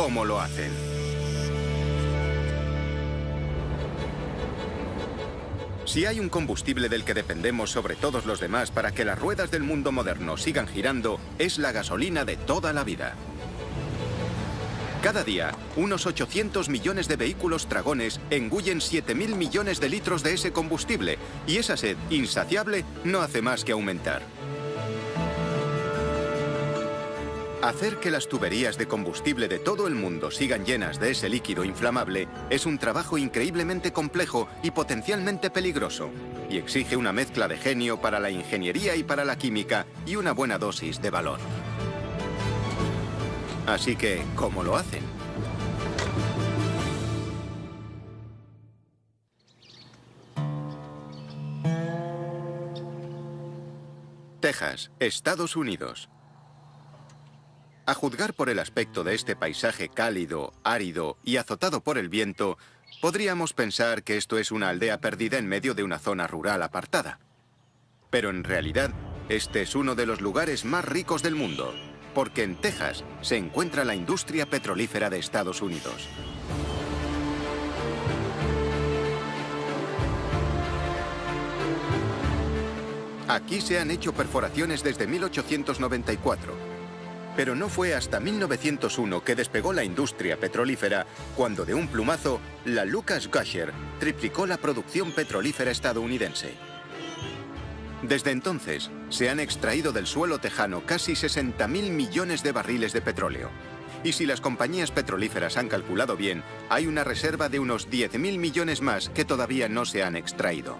cómo lo hacen. Si hay un combustible del que dependemos sobre todos los demás para que las ruedas del mundo moderno sigan girando, es la gasolina de toda la vida. Cada día, unos 800 millones de vehículos tragones engullen 7.000 millones de litros de ese combustible, y esa sed insaciable no hace más que aumentar. Hacer que las tuberías de combustible de todo el mundo sigan llenas de ese líquido inflamable es un trabajo increíblemente complejo y potencialmente peligroso, y exige una mezcla de genio para la ingeniería y para la química y una buena dosis de valor. Así que, ¿cómo lo hacen? Texas, Estados Unidos. A juzgar por el aspecto de este paisaje cálido, árido y azotado por el viento, podríamos pensar que esto es una aldea perdida en medio de una zona rural apartada. Pero en realidad, este es uno de los lugares más ricos del mundo, porque en Texas se encuentra la industria petrolífera de Estados Unidos. Aquí se han hecho perforaciones desde 1894. Pero no fue hasta 1901 que despegó la industria petrolífera, cuando de un plumazo, la Lucas Gusher triplicó la producción petrolífera estadounidense. Desde entonces, se han extraído del suelo tejano casi 60.000 millones de barriles de petróleo. Y si las compañías petrolíferas han calculado bien, hay una reserva de unos 10.000 millones más que todavía no se han extraído.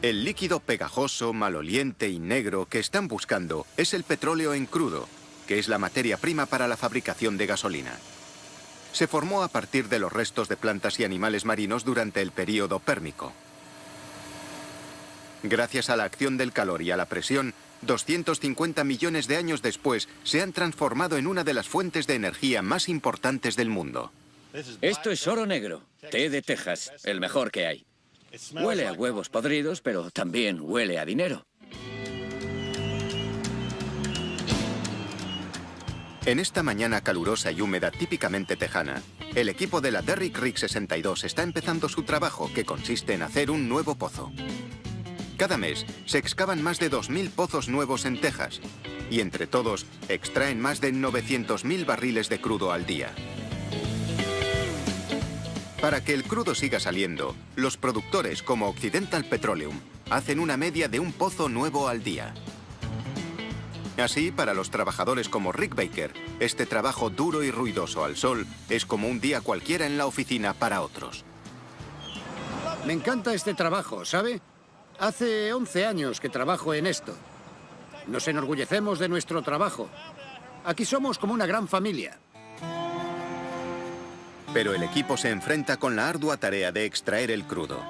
El líquido pegajoso, maloliente y negro que están buscando es el petróleo en crudo, que es la materia prima para la fabricación de gasolina. Se formó a partir de los restos de plantas y animales marinos durante el período pérmico. Gracias a la acción del calor y a la presión, 250 millones de años después se han transformado en una de las fuentes de energía más importantes del mundo. Esto es oro negro, té de Texas, el mejor que hay. Huele a huevos podridos, pero también huele a dinero. En esta mañana calurosa y húmeda típicamente tejana, el equipo de la Derrick Rig 62 está empezando su trabajo, que consiste en hacer un nuevo pozo. Cada mes se excavan más de 2.000 pozos nuevos en Texas, y entre todos extraen más de 900.000 barriles de crudo al día. Para que el crudo siga saliendo, los productores como Occidental Petroleum hacen una media de un pozo nuevo al día. Así, para los trabajadores como Rick Baker, este trabajo duro y ruidoso al sol es como un día cualquiera en la oficina para otros. Me encanta este trabajo, ¿sabe? Hace 11 años que trabajo en esto. Nos enorgullecemos de nuestro trabajo. Aquí somos como una gran familia. Pero el equipo se enfrenta con la ardua tarea de extraer el crudo.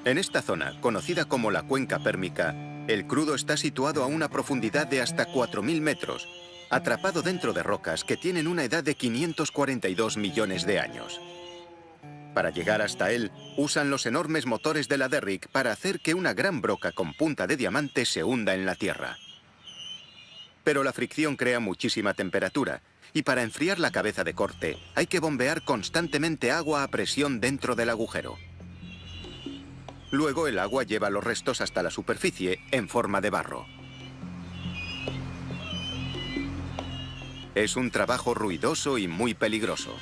En esta zona, conocida como la cuenca pérmica, el crudo está situado a una profundidad de hasta 4.000 metros, atrapado dentro de rocas que tienen una edad de 542 millones de años. Para llegar hasta él, usan los enormes motores de la Derrick para hacer que una gran broca con punta de diamante se hunda en la tierra. Pero la fricción crea muchísima temperatura, y para enfriar la cabeza de corte hay que bombear constantemente agua a presión dentro del agujero. Luego el agua lleva los restos hasta la superficie en forma de barro. Es un trabajo ruidoso y muy peligroso.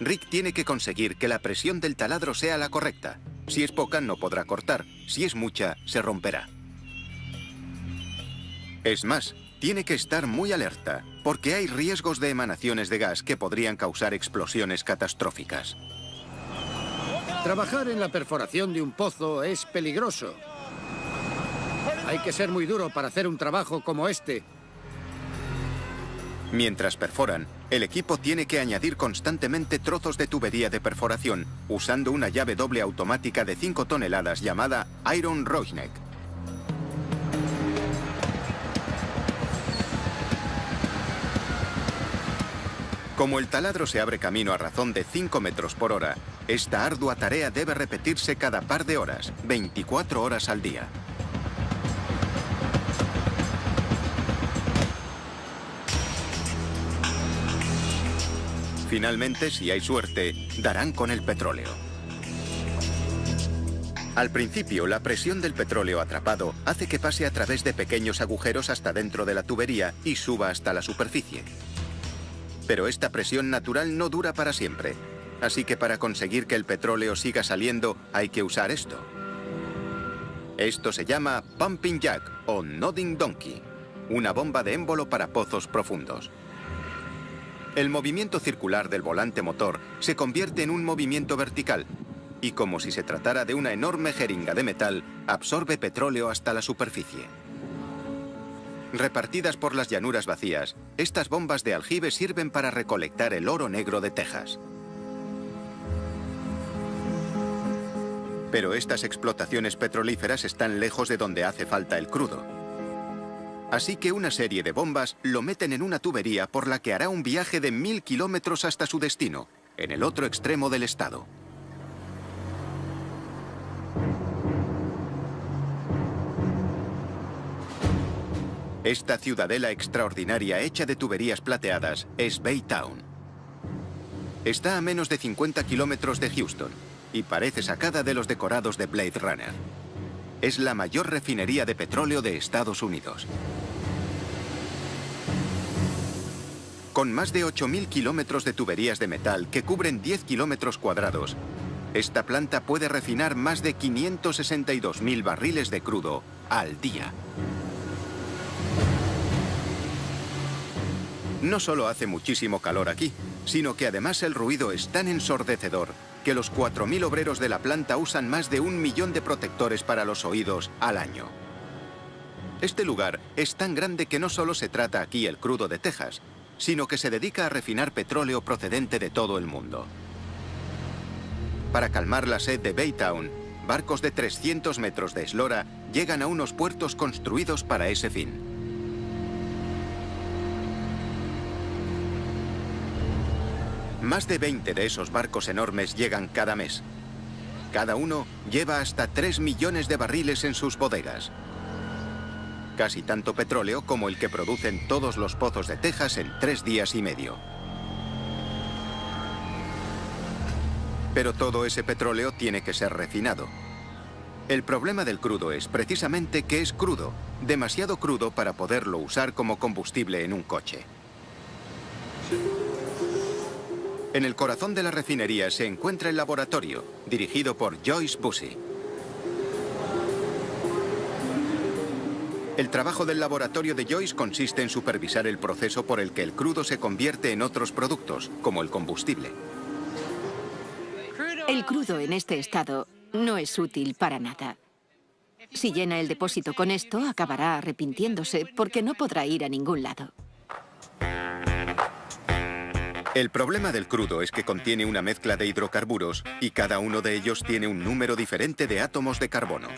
Rick tiene que conseguir que la presión del taladro sea la correcta. Si es poca, no podrá cortar. Si es mucha, se romperá. Es más, tiene que estar muy alerta, porque hay riesgos de emanaciones de gas que podrían causar explosiones catastróficas. Trabajar en la perforación de un pozo es peligroso. Hay que ser muy duro para hacer un trabajo como este. Mientras perforan, el equipo tiene que añadir constantemente trozos de tubería de perforación, usando una llave doble automática de 5 toneladas llamada Iron Rochneck. Como el taladro se abre camino a razón de 5 metros por hora, esta ardua tarea debe repetirse cada par de horas, 24 horas al día. Finalmente, si hay suerte, darán con el petróleo. Al principio, la presión del petróleo atrapado hace que pase a través de pequeños agujeros hasta dentro de la tubería y suba hasta la superficie. Pero esta presión natural no dura para siempre, así que para conseguir que el petróleo siga saliendo hay que usar esto. Esto se llama Pumping Jack o Nodding Donkey, una bomba de émbolo para pozos profundos. El movimiento circular del volante motor se convierte en un movimiento vertical y, como si se tratara de una enorme jeringa de metal, absorbe petróleo hasta la superficie. Repartidas por las llanuras vacías, estas bombas de aljibe sirven para recolectar el oro negro de Texas. Pero estas explotaciones petrolíferas están lejos de donde hace falta el crudo. Así que una serie de bombas lo meten en una tubería por la que hará un viaje de 1000 kilómetros hasta su destino, en el otro extremo del estado. Esta ciudadela extraordinaria hecha de tuberías plateadas es Baytown. Está a menos de 50 kilómetros de Houston y parece sacada de los decorados de Blade Runner. Es la mayor refinería de petróleo de Estados Unidos. Con más de 8000 kilómetros de tuberías de metal que cubren 10 kilómetros cuadrados, esta planta puede refinar más de 562.000 barriles de crudo al día. No solo hace muchísimo calor aquí, sino que además el ruido es tan ensordecedor que los 4000 obreros de la planta usan más de 1 millón de protectores para los oídos al año. Este lugar es tan grande que no solo se trata aquí el crudo de Texas, sino que se dedica a refinar petróleo procedente de todo el mundo. Para calmar la sed de Baytown, barcos de 300 metros de eslora llegan a unos puertos construidos para ese fin. Más de 20 de esos barcos enormes llegan cada mes. Cada uno lleva hasta 3 millones de barriles en sus bodegas. Casi tanto petróleo como el que producen todos los pozos de Texas en 3 días y medio. Pero todo ese petróleo tiene que ser refinado. El problema del crudo es precisamente que es crudo, demasiado crudo para poderlo usar como combustible en un coche. En el corazón de la refinería se encuentra el laboratorio, dirigido por Joyce Bussey. El trabajo del laboratorio de Joyce consiste en supervisar el proceso por el que el crudo se convierte en otros productos, como el combustible. El crudo en este estado no es útil para nada. Si llena el depósito con esto, acabará arrepintiéndose porque no podrá ir a ningún lado. El problema del crudo es que contiene una mezcla de hidrocarburos y cada uno de ellos tiene un número diferente de átomos de carbono.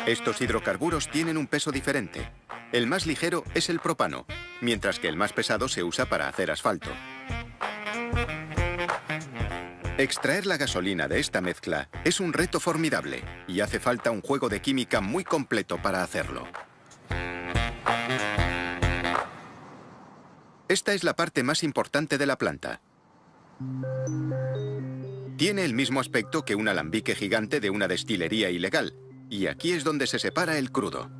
Estos hidrocarburos tienen un peso diferente. El más ligero es el propano, mientras que el más pesado se usa para hacer asfalto. Extraer la gasolina de esta mezcla es un reto formidable y hace falta un juego de química muy completo para hacerlo. Esta es la parte más importante de la planta. Tiene el mismo aspecto que un alambique gigante de una destilería ilegal, y aquí es donde se separa el crudo.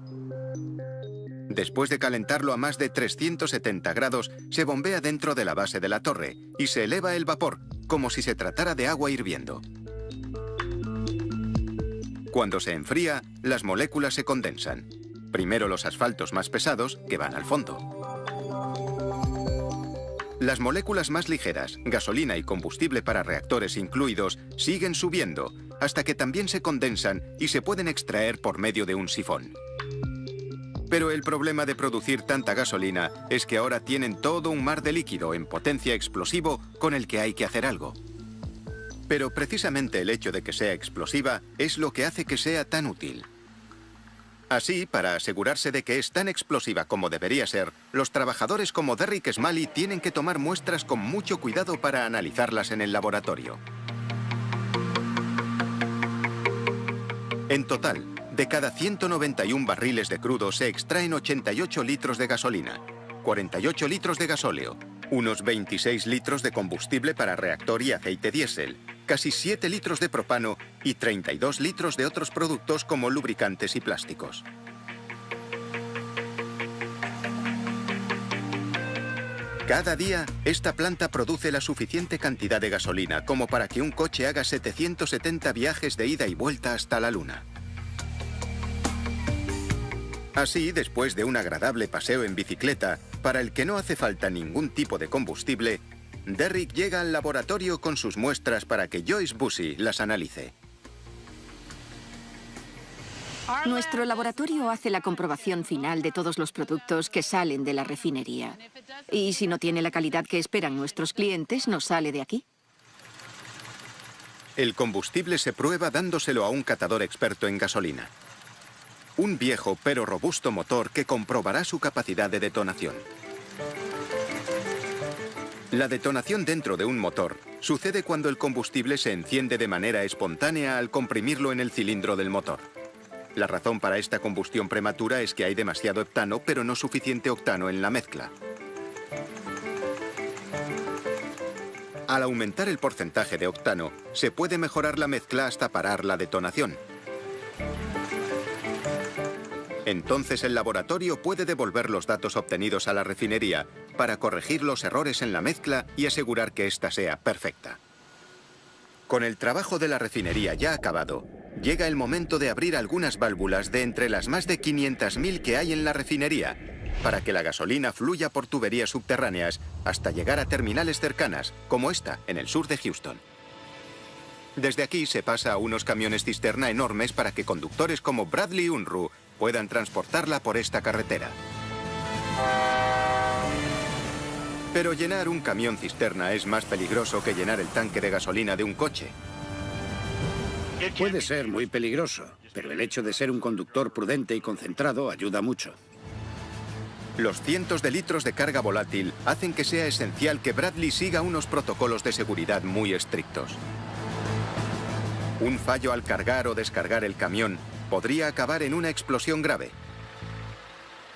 Después de calentarlo a más de 370 grados, se bombea dentro de la base de la torre y se eleva el vapor, como si se tratara de agua hirviendo. Cuando se enfría, las moléculas se condensan. Primero los asfaltos más pesados, que van al fondo. Las moléculas más ligeras, gasolina y combustible para reactores incluidos, siguen subiendo, hasta que también se condensan y se pueden extraer por medio de un sifón. Pero el problema de producir tanta gasolina es que ahora tienen todo un mar de líquido en potencia explosivo con el que hay que hacer algo. Pero precisamente el hecho de que sea explosiva es lo que hace que sea tan útil. Así, para asegurarse de que es tan explosiva como debería ser, los trabajadores como Derrick Smalley tienen que tomar muestras con mucho cuidado para analizarlas en el laboratorio. En total, de cada 191 barriles de crudo se extraen 88 litros de gasolina, 48 litros de gasóleo, Unos 26 litros de combustible para reactor y aceite diésel, casi 7 litros de propano y 32 litros de otros productos como lubricantes y plásticos. Cada día, esta planta produce la suficiente cantidad de gasolina como para que un coche haga 770 viajes de ida y vuelta hasta la Luna. Así, después de un agradable paseo en bicicleta, para el que no hace falta ningún tipo de combustible, Derrick llega al laboratorio con sus muestras para que Joyce Bussey las analice. Nuestro laboratorio hace la comprobación final de todos los productos que salen de la refinería. Y si no tiene la calidad que esperan nuestros clientes, no sale de aquí. El combustible se prueba dándoselo a un catador experto en gasolina. Un viejo pero robusto motor que comprobará su capacidad de detonación. La detonación dentro de un motor sucede cuando el combustible se enciende de manera espontánea al comprimirlo en el cilindro del motor. La razón para esta combustión prematura es que hay demasiado heptano, pero no suficiente octano en la mezcla. Al aumentar el porcentaje de octano, se puede mejorar la mezcla hasta parar la detonación. Entonces el laboratorio puede devolver los datos obtenidos a la refinería para corregir los errores en la mezcla y asegurar que ésta sea perfecta. Con el trabajo de la refinería ya acabado, llega el momento de abrir algunas válvulas de entre las más de 500.000 que hay en la refinería, para que la gasolina fluya por tuberías subterráneas hasta llegar a terminales cercanas, como esta, en el sur de Houston. Desde aquí se pasa a unos camiones cisterna enormes para que conductores como Bradley Unruh puedan transportarla por esta carretera. Pero llenar un camión cisterna es más peligroso que llenar el tanque de gasolina de un coche. Puede ser muy peligroso, pero el hecho de ser un conductor prudente y concentrado ayuda mucho. Los cientos de litros de carga volátil hacen que sea esencial que Bradley siga unos protocolos de seguridad muy estrictos. Un fallo al cargar o descargar el camión podría acabar en una explosión grave.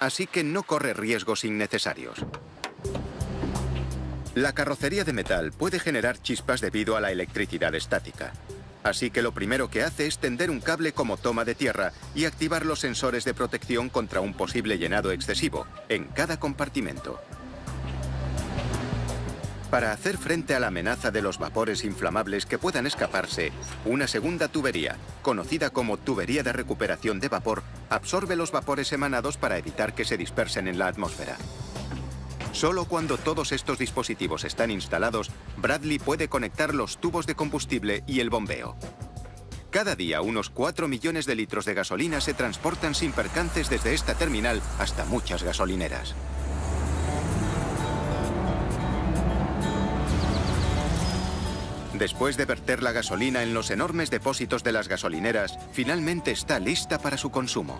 Así que no corre riesgos innecesarios. La carrocería de metal puede generar chispas debido a la electricidad estática. Así que lo primero que hace es tender un cable como toma de tierra y activar los sensores de protección contra un posible llenado excesivo en cada compartimento. Para hacer frente a la amenaza de los vapores inflamables que puedan escaparse, una segunda tubería, conocida como tubería de recuperación de vapor, absorbe los vapores emanados para evitar que se dispersen en la atmósfera. Solo cuando todos estos dispositivos están instalados, Bradley puede conectar los tubos de combustible y el bombeo. Cada día, unos 4 millones de litros de gasolina se transportan sin percances desde esta terminal hasta muchas gasolineras. Después de verter la gasolina en los enormes depósitos de las gasolineras, finalmente está lista para su consumo.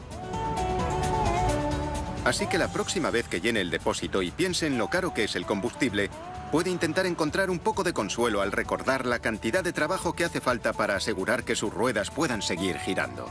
Así que la próxima vez que llene el depósito y piense en lo caro que es el combustible, puede intentar encontrar un poco de consuelo al recordar la cantidad de trabajo que hace falta para asegurar que sus ruedas puedan seguir girando.